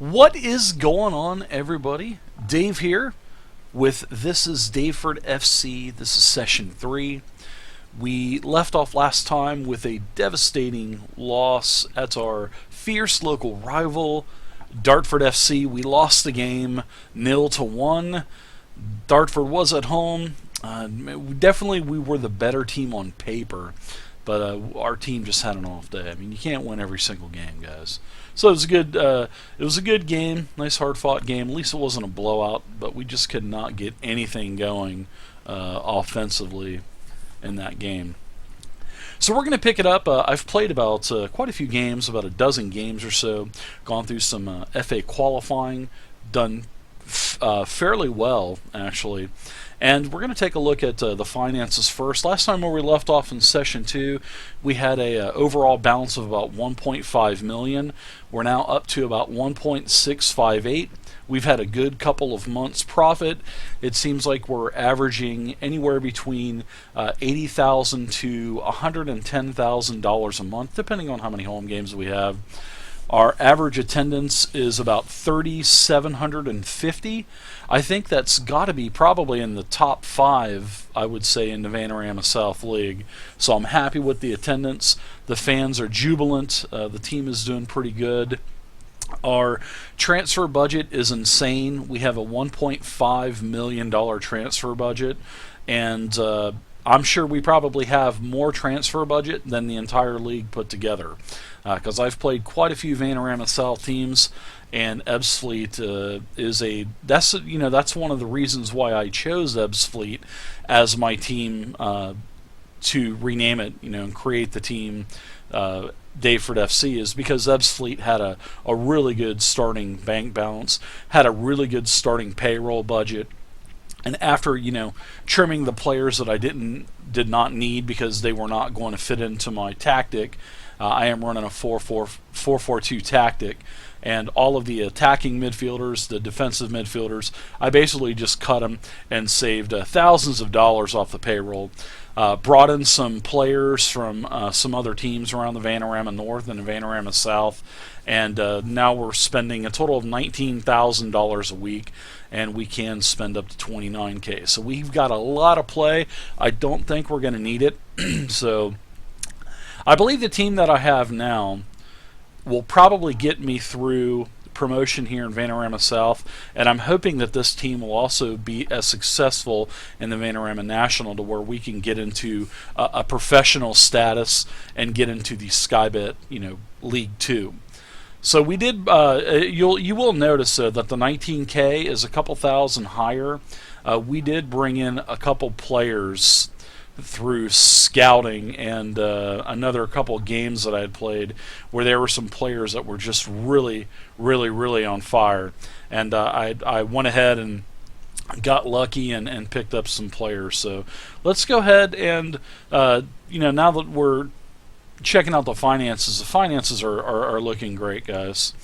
What is going on, everybody? Dave here with This is Daveford FC. This is session 3. We left off last time with a devastating loss at our fierce local rival, Dartford FC. We lost the game 0-1. Dartford was at home. We were the better team on paper, but our team just had an off day. I mean, you can't win every single game, guys. So it was a good. It was a good game, nice hard-fought game. At least it wasn't a blowout, but we just could not get anything going offensively in that game. So we're going to pick it up. I've played about quite a few games, about a dozen games or so. Gone through some FA qualifying, done fairly well actually. And we're going to take a look at the finances first. Last time where we left off in session 2, we had a overall balance of about 1.5 million. We're now up to about 1.658. We've had a good couple of months profit. It seems like we're averaging anywhere between $80,000 to $110,000 a month, depending on how many home games we have. Our average attendance is about 3,750. I think that's got to be probably in the top 5, I would say, in the Vanarama South League. So I'm happy with the attendance. The fans are jubilant. The team is doing pretty good. Our transfer budget is insane. We have a $1.5 million transfer budget, and I'm sure we probably have more transfer budget than the entire league put together, because I've played quite a few Vanarama South teams, and Ebbsfleet that's one of the reasons why I chose Ebbsfleet as my team to rename it, and create the team Daveford FC, is because Ebbsfleet had a really good starting bank balance, had a really good starting payroll budget. And after, trimming the players that I did not need because they were not going to fit into my tactic, I am running a 4-4-2 tactic, and all of the attacking midfielders, the defensive midfielders, I basically just cut them and saved thousands of dollars off the payroll. Brought in some players from some other teams around the Vanarama North and the Vanarama South, and now we're spending a total of $19,000 a week, and we can spend up to $29K. So we've got a lot of play. I don't think we're going to need it. So I believe the team that I have now will probably get me through promotion here in Vanarama South, and I'm hoping that this team will also be as successful in the Vanarama National to where we can get into a professional status and get into the Skybet, League 2. So we did. You will notice that the 19K is a couple thousand higher. We did bring in a couple players through scouting and another couple games that I had played where there were some players that were just really, really, really on fire. And I went ahead and got lucky and picked up some players. So let's go ahead and, now that we're checking out the finances are looking great, guys.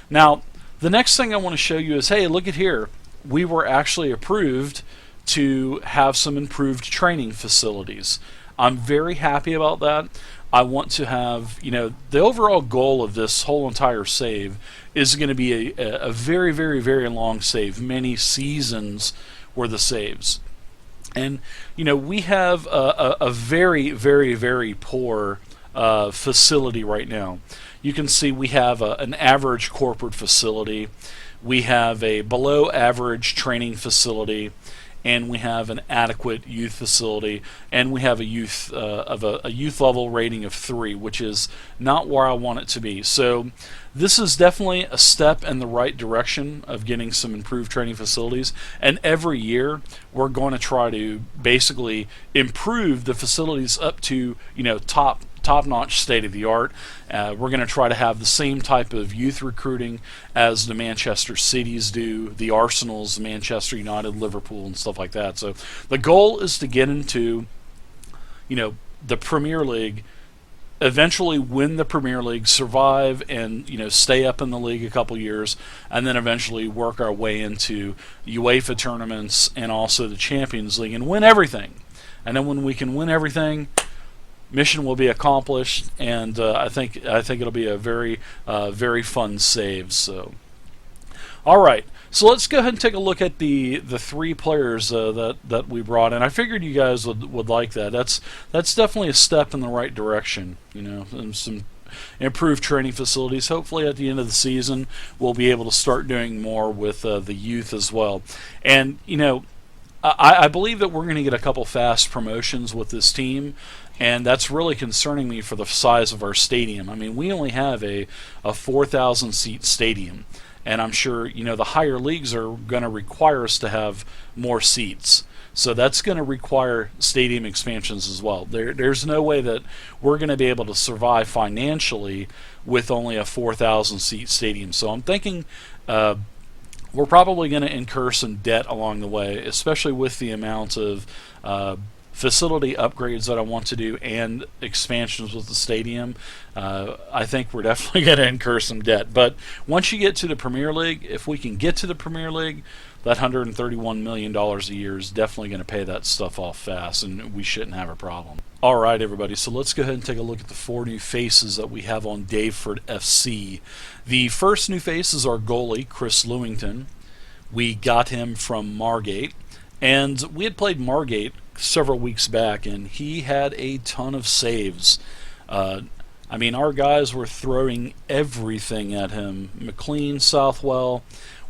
Now, the next thing I want to show you is, hey, look at here. We were actually approved to have some improved training facilities. I'm very happy about that. I want to have, the overall goal of this whole entire save is going to be a very, very, very long save, many seasons worth of saves. And, we have a very, very, very poor facility right now. You can see we have an average corporate facility, we have a below average training facility, and we have an adequate youth facility, and we have a youth a youth level rating of 3, which is not where I want it to be. So this is definitely a step in the right direction of getting some improved training facilities, and every year we're going to try to basically improve the facilities up to top-notch, state-of-the-art. We're going to try to have the same type of youth recruiting as the Manchester Cities do, the Arsenals, Manchester United, Liverpool, and stuff like that. So the goal is to get into, the Premier League, eventually win the Premier League, survive, and stay up in the league a couple years, and then eventually work our way into UEFA tournaments and also the Champions League and win everything. And then when we can win everything, mission will be accomplished, and I think it'll be a very very fun save. So All right, so let's go ahead and take a look at the three players that we brought in. I figured you guys would like that. That's definitely a step in the right direction. And some improved training facilities. Hopefully, at the end of the season, we'll be able to start doing more with the youth as well. And I believe that we're going to get a couple fast promotions with this team, and that's really concerning me for the size of our stadium. I mean, we only have a 4,000 seat stadium. And I'm sure the higher leagues are going to require us to have more seats. So that's going to require stadium expansions as well. There's no way that we're going to be able to survive financially with only a 4,000 seat stadium. So I'm thinking we're probably going to incur some debt along the way, especially with the amount of facility upgrades that I want to do and expansions with the stadium. I think we're definitely going to incur some debt. But once you get to the Premier League, if we can get to the Premier League, that $131 million a year is definitely going to pay that stuff off fast, and we shouldn't have a problem. All right, everybody, so let's go ahead and take a look at the four new faces that we have on Daveford FC. The first new face is our goalie, Chris Lewington. We got him from Margate, and we had played Margate several weeks back, and he had a ton of saves. I mean, our guys were throwing everything at him. McLean, Southwell,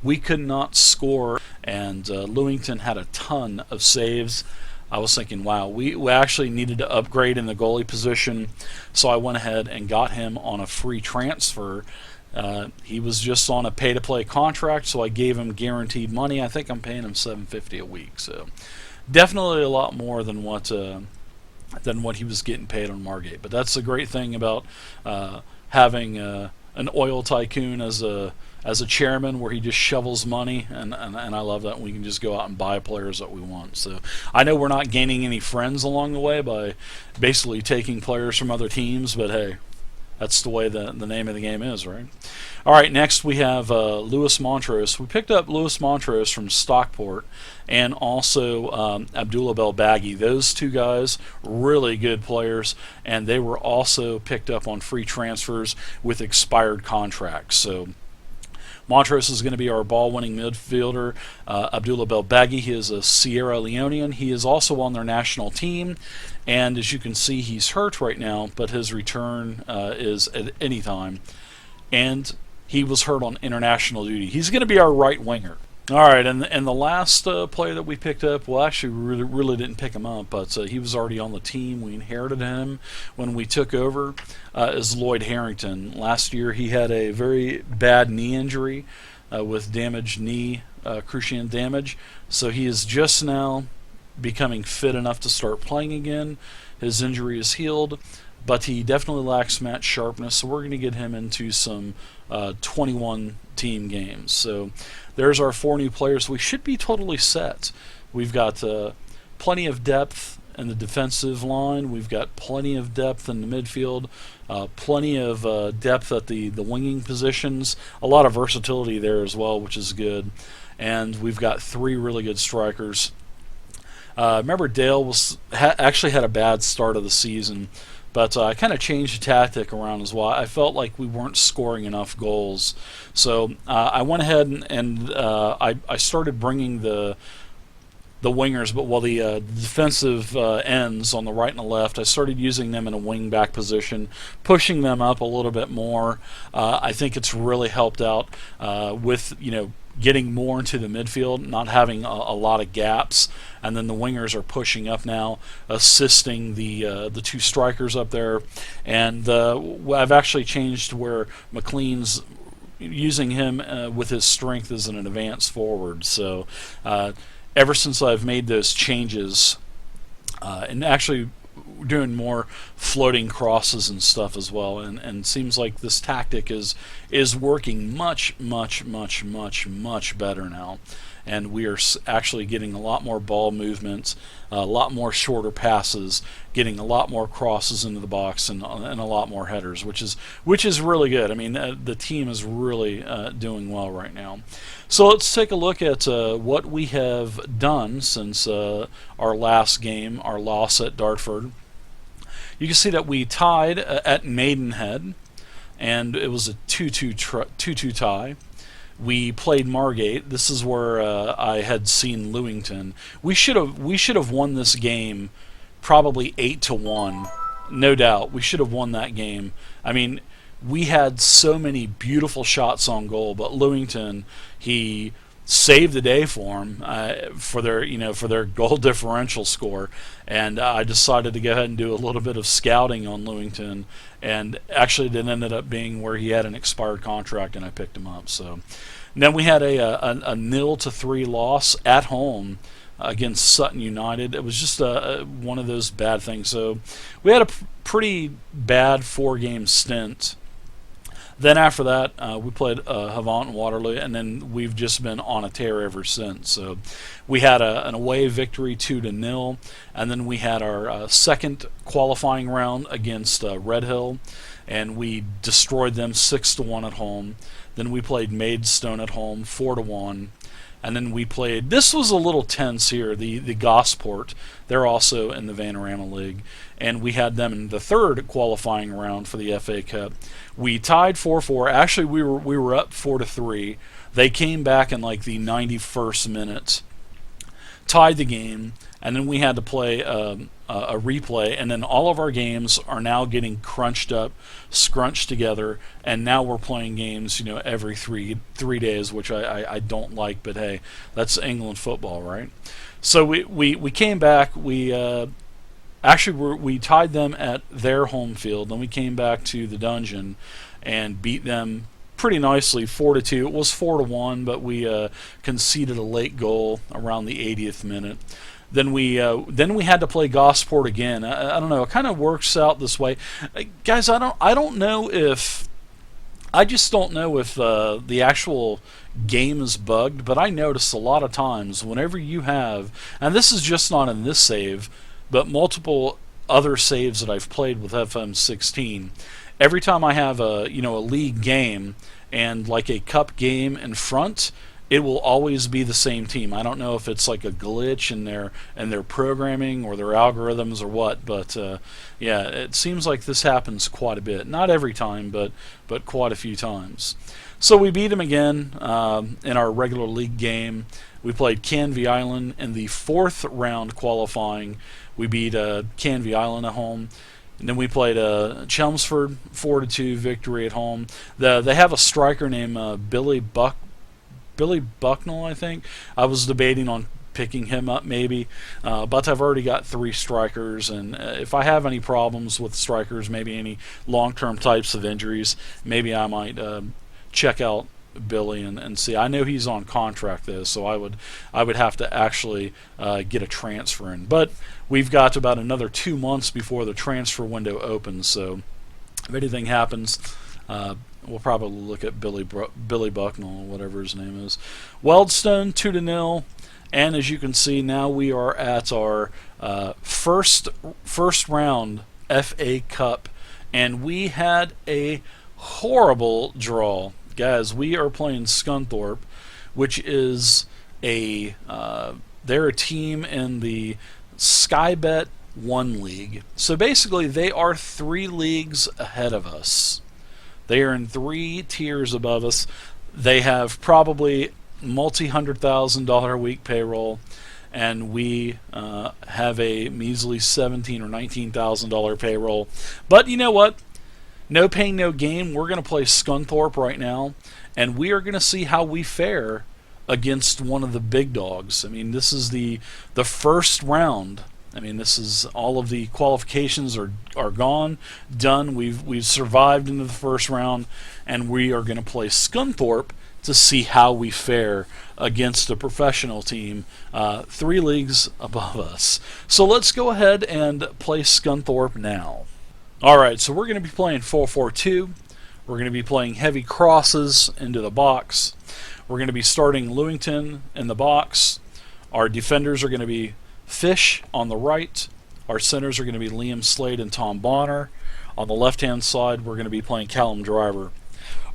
we could not score, and Lewington had a ton of saves. I was thinking, wow, we actually needed to upgrade in the goalie position, so I went ahead and got him on a free transfer. He was just on a pay-to-play contract, so I gave him guaranteed money. I think I'm paying him $750 a week, so definitely a lot more than what he was getting paid on Margate. But that's the great thing about having an oil tycoon as a chairman, where he just shovels money, and I love that. We can just go out and buy players that we want. So I know we're not gaining any friends along the way by basically taking players from other teams, but hey, that's the way the name of the game is, right? All right, next we have Lewis Montrose. We picked up Lewis Montrose from Stockport, and also Abdullah Belbaghi. Those two guys, really good players, and they were also picked up on free transfers with expired contracts. So Montrose is going to be our ball-winning midfielder. Abdullah Belbaghi, he is a Sierra Leonean. He is also on their national team, and as you can see, he's hurt right now, but his return is at any time. And he was hurt on international duty. He's going to be our right winger. All right, and the last player that we picked up, well, actually, we really didn't pick him up, but he was already on the team. We inherited him when we took over, is Lloyd Harrington. Last year, he had a very bad knee injury with damaged knee, cruciate damage, so he is just now becoming fit enough to start playing again. His injury is healed, but he definitely lacks match sharpness, so we're going to get him into some 21 team games. So there's our four new players. We should be totally set. We've got plenty of depth in the defensive line. We've got plenty of depth in the midfield, plenty of depth at the winging positions, a lot of versatility there as well, which is good. And we've got three really good strikers. Remember, Dale actually had a bad start of the season, but I kind of changed the tactic around as well. I felt like we weren't scoring enough goals. So I went ahead and I started bringing the wingers, but while the defensive ends on the right and the left, I started using them in a wing back position, pushing them up a little bit more. I think it's really helped out with getting more into the midfield, not having a lot of gaps, and then the wingers are pushing up now, assisting the two strikers up there. And I've actually changed where McLean's using him with his strength as an advanced forward. So ever since I've made those changes, and actually doing more floating crosses and stuff as well, and seems like this tactic is working much better now, and we are actually getting a lot more ball movement, a lot more shorter passes, getting a lot more crosses into the box, and a lot more headers, which is really good. I mean, the team is really doing well right now. So let's take a look at what we have done since our last game, our loss at Dartford. You can see that we tied at Maidenhead, and it was a 2-2 tie. we played Margate. This is where I had seen Lewington. We should have won this game probably 8-1, no doubt. We should have won that game. I mean, we had so many beautiful shots on goal, but Lewington, he saved the day for him, for their goal differential score. And I decided to go ahead and do a little bit of scouting on Lewington, and actually it ended up being where he had an expired contract, and I picked him up. So and then we had a 0-3 loss at home against Sutton United. It was just one of those bad things. So we had a pretty bad 4-game stint. Then after that, we played Havant and Waterloo, and then we've just been on a tear ever since. So we had an away victory 2-0, and then we had our second qualifying round against Redhill, and we destroyed them 6-1 at home. Then we played Maidstone at home 4-1. And then we played, this was a little tense here, the Gosport. They're also in the Vanarama League. And we had them in the third qualifying round for the FA Cup. We tied 4-4. Actually, we were up 4-3. They came back in like the 91st minute, tied the game, and then we had to play a replay, and then all of our games are now getting crunched up, scrunched together, and now we're playing games, every three days, which I don't like, but hey, that's England football, right? So we came back. We tied them at their home field, then we came back to the dungeon and beat them pretty nicely, 4-2. It was 4-1, but we conceded a late goal around the 80th minute. Then we had to play Gosport again. I don't know. It kind of works out this way, guys. I just don't know if the actual game is bugged. But I notice a lot of times whenever you have, and this is just not in this save, but multiple other saves that I've played with FM16. Every time I have a league game and like a cup game in front, it will always be the same team. I don't know if it's like a glitch in their programming or their algorithms or what, but yeah, it seems like this happens quite a bit. Not every time, but quite a few times. So we beat them again in our regular league game. We played Canvey Island in the 4th round qualifying. We beat Canvey Island at home. And then we played Chelmsford, 4-2 victory at home. They have a striker named Billy Bucknell, I think. I was debating on picking him up maybe, but I've already got 3 strikers, and if I have any problems with strikers, maybe any long-term types of injuries, maybe I might check out Billy and see. I know he's on contract though, so I would have to actually get a transfer in. But we've got about another 2 months before the transfer window opens, so if anything happens, we'll probably look at Billy Bucknell, whatever his name is. Weldstone 2-0, and as you can see, now we are at our first round FA Cup, and we had a horrible draw. Guys, we are playing Scunthorpe, which is they're a team in the Skybet 1 league. So basically, they are 3 leagues ahead of us. They are in 3 tiers above us. They have probably multi-$100,000 a week payroll, and we have a measly $17,000 or $19,000 payroll. But you know what? No pain, no gain. We're going to play Scunthorpe right now, and we are going to see how we fare against one of the big dogs. I mean, this is the first round. I mean, this is all of the qualifications are gone, done. We've survived into the first round, and we are going to play Scunthorpe to see how we fare against a professional team 3 leagues above us. So let's go ahead and play Scunthorpe now. Alright, so we're going to be playing 4-4-2. We're going to be playing heavy crosses into the box. We're going to be starting Lewington in the box. Our defenders are going to be Fish on the right. Our centers are going to be Liam Slade and Tom Bonner. On the left-hand side, we're going to be playing Callum Driver.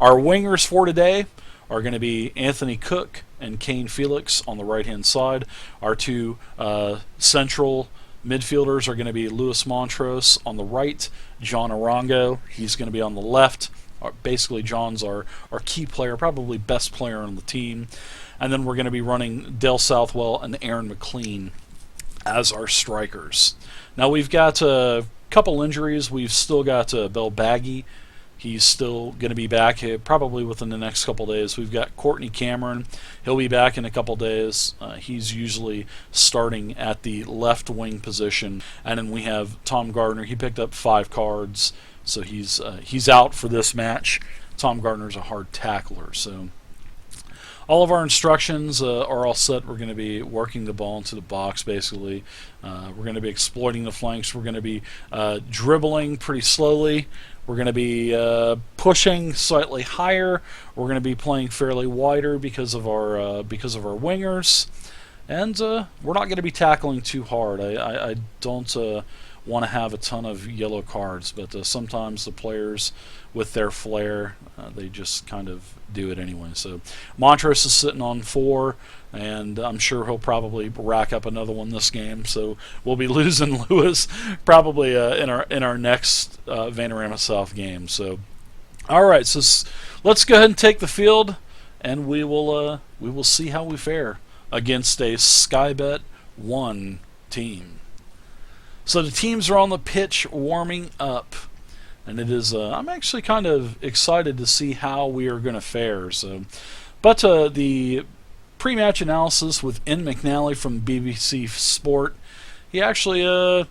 Our wingers for today are going to be Anthony Cook and Kane Felix on the right-hand side. Our 2 central midfielders are going to be Lewis Montrose on the right, John Arango, he's going to be on the left, basically John's our key player, probably best player on the team. And then we're going to be running Dale Southwell and Aaron McLean as our strikers. Now we've got a couple injuries. We've still got Bill Baggy. He's still going to be back probably within the next couple days. We've got Courtney Cameron. He'll be back in a couple days. He's usually starting at the left wing position. And then we have Tom Gardner. He picked up 5 cards, so he's out for this match. Tom Gardner's a hard tackler, so all of our instructions are all set. We're going to be working the ball into the box, basically. We're going to be exploiting the flanks. We're going to be dribbling pretty slowly. We're going to be pushing slightly higher. We're going to be playing fairly wider because of our wingers, and we're not going to be tackling too hard. I don't want to have a ton of yellow cards, but sometimes the players, with their flair, they just kind of do it anyway. So Montrose is sitting on 4, and I'm sure he'll probably rack up another one this game. So we'll be losing Lewis probably in our next Vanarama South game. So all right, so let's go ahead and take the field, and we will see how we fare against a Skybet 1 team. So the teams are on the pitch warming up, and it is. I'm actually kind of excited to see how we are going to fare. So, but the pre-match analysis with Ian McNally from BBC Sport, he actually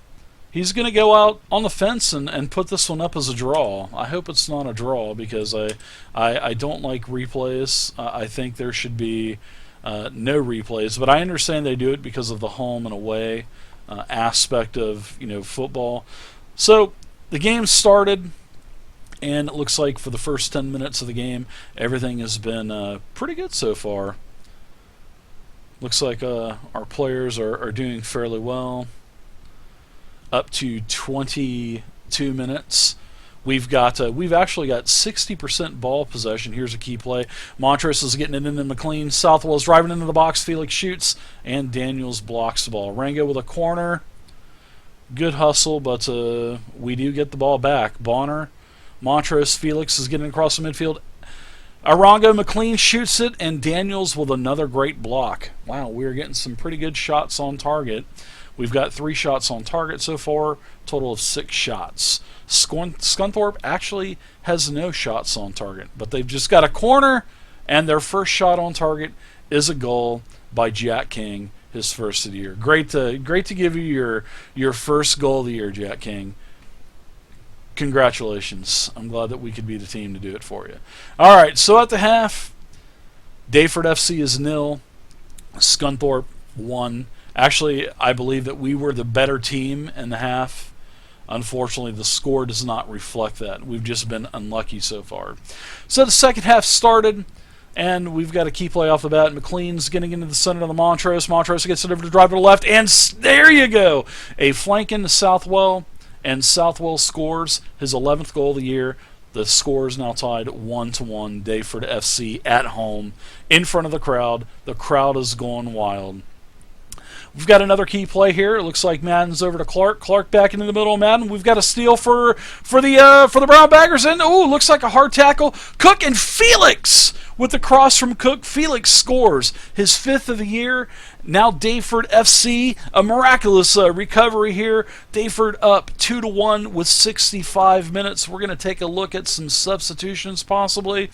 he's going to go out on the fence and put this one up as a draw. I hope it's not a draw, because I don't like replays. I think there should be no replays, but I understand they do it because of the home and away aspect of football. So the game started, and it looks like for the first 10 minutes of the game, everything has been pretty good so far. Looks like our players are doing fairly well. Up to 22 minutes. We've actually got 60% ball possession. Here's a key play. Montrose is getting it into McLean. Southwell's driving into the box. Felix shoots, and Daniels blocks the ball. Rango with a corner. Good hustle, but we do get the ball back. Bonner, Montrose, Felix is getting across the midfield. Arango, McLean shoots it, and Daniels with another great block. Wow, we're getting some pretty good shots on target. We've got 3 shots on target so far, total of 6 shots. Scunthorpe actually has no shots on target, but they've just got a corner, and their first shot on target is a goal by Jack King, his first of the year. Great to give you your first goal of the year, Jack King. Congratulations. I'm glad that we could be the team to do it for you. All right, so at the half, Daveford FC is 0, Scunthorpe 1. Actually, I believe that we were the better team in the half. Unfortunately, the score does not reflect that. We've just been unlucky so far. So the second half started, and we've got a key play off the bat. McLean's getting into the center of the Montrose. Montrose gets it over to drive to the left, and there you go. A flank into Southwell, and Southwell scores his 11th goal of the year. The score is now tied 1-1. Daveford FC at home in front of the crowd. The crowd is going wild. We've got another key play here. It looks like Madden's over to Clark. Clark back into the middle of Madden. We've got a steal for the Brown Baggers, and looks like a hard tackle. Cook and Felix with the cross from Cook. Felix scores his 5th of the year. Now Daveford FC, a miraculous recovery here. Daveford up 2-1 with 65 minutes. We're going to take a look at some substitutions possibly.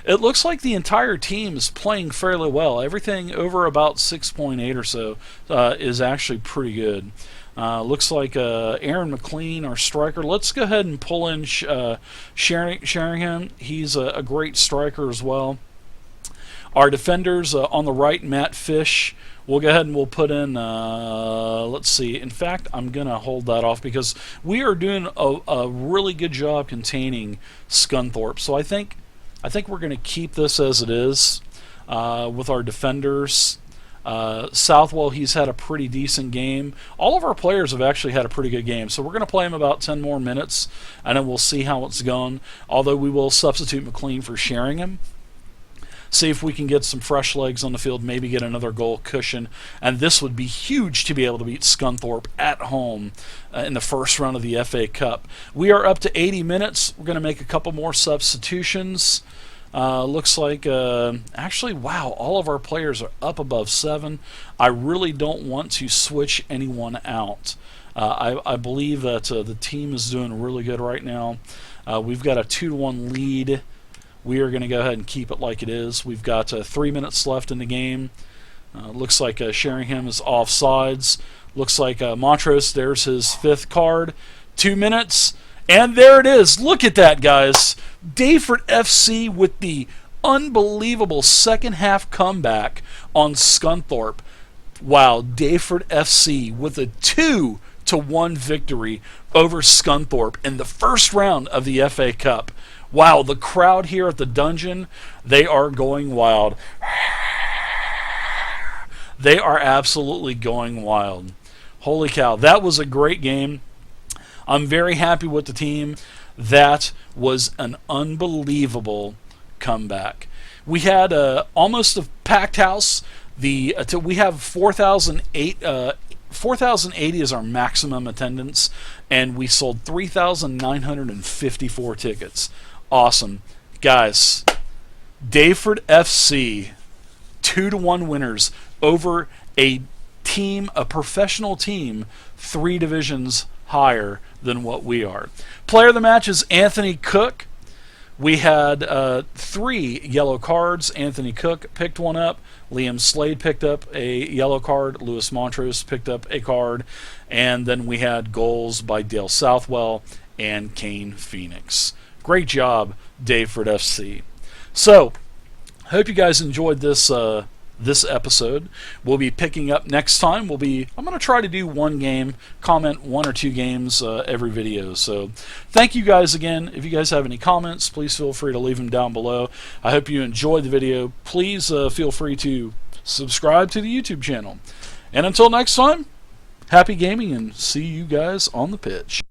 It looks like the entire team is playing fairly well. Everything over about 6.8 or so is actually pretty good. Looks like Aaron McLean, our striker. Let's go ahead and pull in Sheringham. He's a great striker as well. Our defenders on the right, Matt Fish. We'll go ahead and we'll put in, let's see. In fact, I'm going to hold that off because we are doing a really good job containing Scunthorpe. So I think we're going to keep this as it is with our defenders. Southwell, he's had a pretty decent game. All of our players have actually had a pretty good game. So we're going to play him about 10 more minutes, and then we'll see how it's going. Although we will substitute McLean for Sheringham. see if we can get some fresh legs on the field, maybe get another goal cushion. And this would be huge to be able to beat Scunthorpe at home in the first round of the FA Cup. We are up to 80 minutes. We're going to make a couple more substitutions. Looks like, actually, wow, all of our players are up above 7. I really don't want to switch anyone out. I believe that the team is doing really good right now. We've got a 2-1 lead. We are going to go ahead and keep it like it is. We've got 3 minutes left in the game. Looks like Sheringham is offsides. Looks like Montrose, there's his 5th card. 2 minutes, and there it is. Look at that, guys. Daveford FC with the unbelievable second half comeback on Scunthorpe. Wow, Daveford FC with a 2-1 victory over Scunthorpe in the first round of the FA Cup. Wow, the crowd here at the dungeon, they are going wild. They are absolutely going wild. Holy cow, that was a great game. I'm very happy with the team. That was an unbelievable comeback. We had almost a packed house. We have 4,080 is our maximum attendance, and we sold 3,954 tickets. Awesome. Guys, Daveford FC, 2-1 winners over a professional team, 3 divisions higher than what we are. Player of the match is Anthony Cook. We had 3 yellow cards. Anthony Cook picked one up. Liam Slade picked up a yellow card. Lewis Montrose picked up a card. And then we had goals by Dale Southwell and Kane Phoenix. Great job, Daveford FC. So, hope you guys enjoyed this this episode. We'll be picking up next time. I'm going to try to do 1 game, comment 1 or 2 games every video. So thank you guys again. If you guys have any comments, please feel free to leave them down below. I hope you enjoyed the video. Please feel free to subscribe to the YouTube channel. And until next time, happy gaming and see you guys on the pitch.